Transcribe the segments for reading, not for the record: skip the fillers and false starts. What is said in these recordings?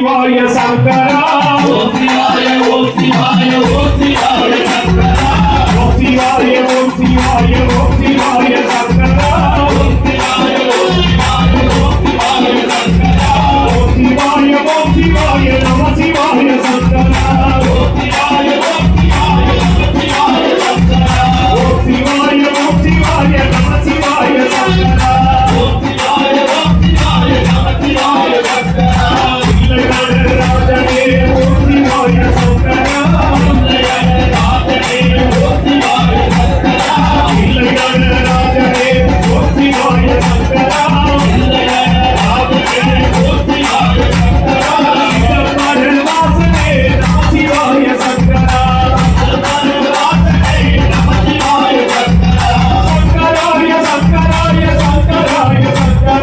சிவாய சங்கரா ஓம் சிவாய ஓம் சிவாய ஓம் சிவாய சங்கரா ஓம் சிவாய ஓம் சிவாய ஓம் சிவாய சங்கரா ஓம் சிவாய ஓம் சிவாய ஓம் சிவாய சங்கரா ஓம் சிவாய ஓம் சிவாய நம சிவாய சங்கரா ஓம் சிவாய ஓம் சிவாய நம சிவாய சங்கரா ஓம் சிவாய ஓம் சிவாய நம சிவாய சங்கரா ஓம் சிவாய ஓம் சிவாய நம சிவாய சங்கரா ராஜனே ஓம் சிவாய சங்கரா ராஜனே ஓம் சிவாய சங்கரா ராஜனே ஓம் சிவாய சங்கரா ராஜனே ஓம் சிவாய சங்கரா வாசனே நம சிவாய சங்கரா வாசனே நம சிவாய சங்கரா சங்கராய சங்கராய சங்கராய சங்கரா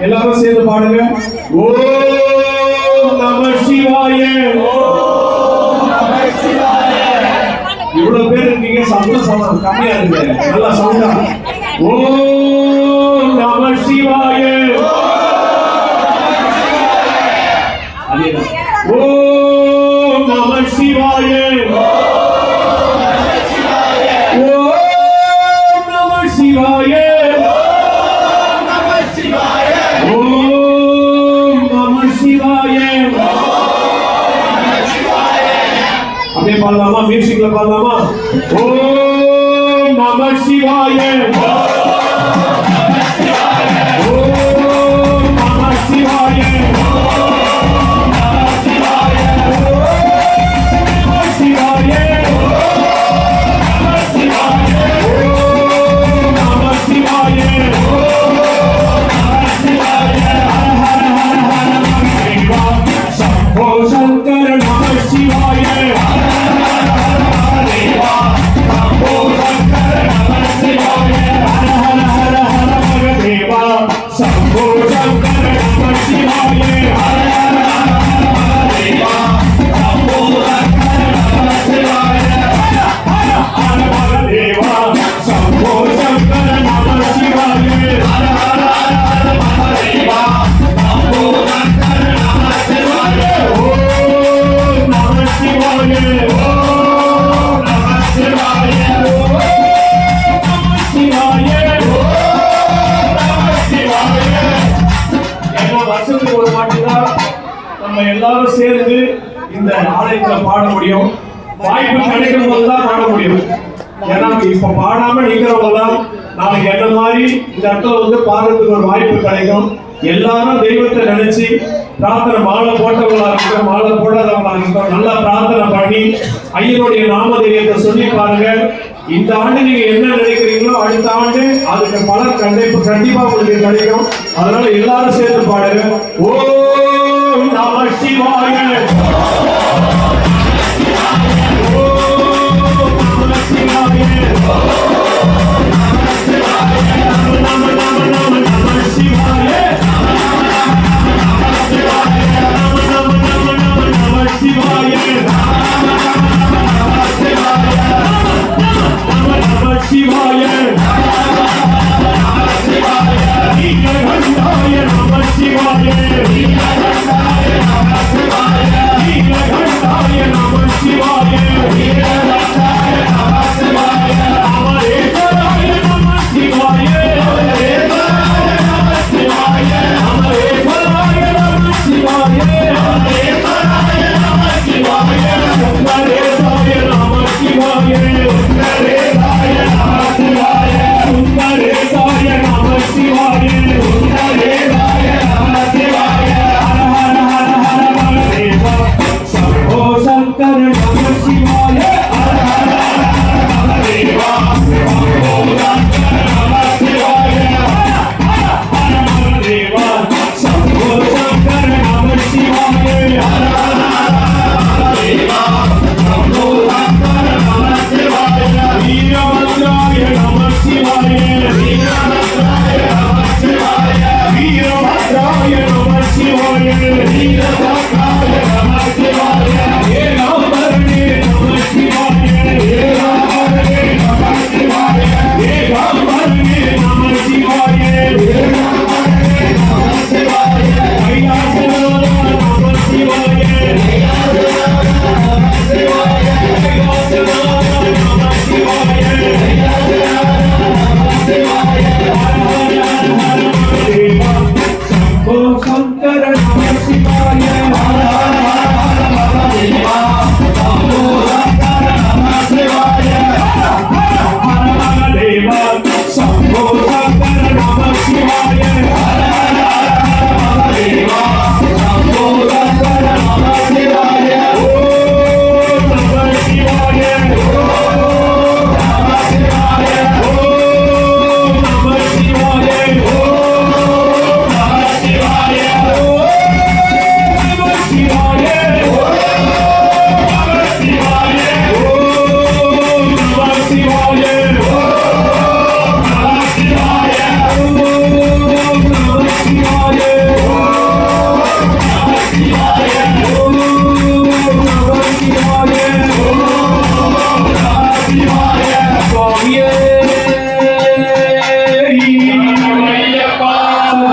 எல்லாரும் சேர்ந்து பாடுங்க. ஓம் நம சிவாய. இவ்வளவு பேர் இருக்கீங்க, சத்தம் கம்மியா இருக்கு, நல்லா சவுண்டா. ஓம் நம சிவாய. ஓம் நம சிவாய. ஓம் நம சிவாய. அப்படியே பாடலாமா? மியூசிக்ல பாடலாமா? ஓம் நம சிவாய. ஓம் நம சிவாய. நம்ம எல்லாரும் சேர்ந்து இந்த ஆலயத்துல பாட முடியும். வாய்ப்பு கிடைக்கும் போதுதான் பாட முடியும். ஏன்னா இப்ப பாடாம நிக்கிறவங்கலாம் நாளைக்கு என்ன மாதிரி இந்த இடத்துல வந்து பாடுறதுக்கு ஒரு வாய்ப்பு கிடைக்கும். எல்லாரும் தெய்வத்தை நினைச்சு பிரார்த்தனை, மாலை போட்டவங்களா இருக்கட்டும், மாலை போடாதவங்களா இருக்கட்டும், நல்லா பிரார்த்தனை பண்ணி ஐயனுடைய நாம தெய்வத்தை சொல்லி பாருங்க. இந்த ஆண்டு நீங்க என்ன நினைக்கிறீங்களோ அடுத்த ஆண்டு அதுக்கு பலர் கண்டிப்பா உங்களுக்கு கிடைக்கும். அதனால எல்லாரும் சேர்ந்து பாடுங்க. ஓம் நம சிவாய, ஓம் நம சிவாய.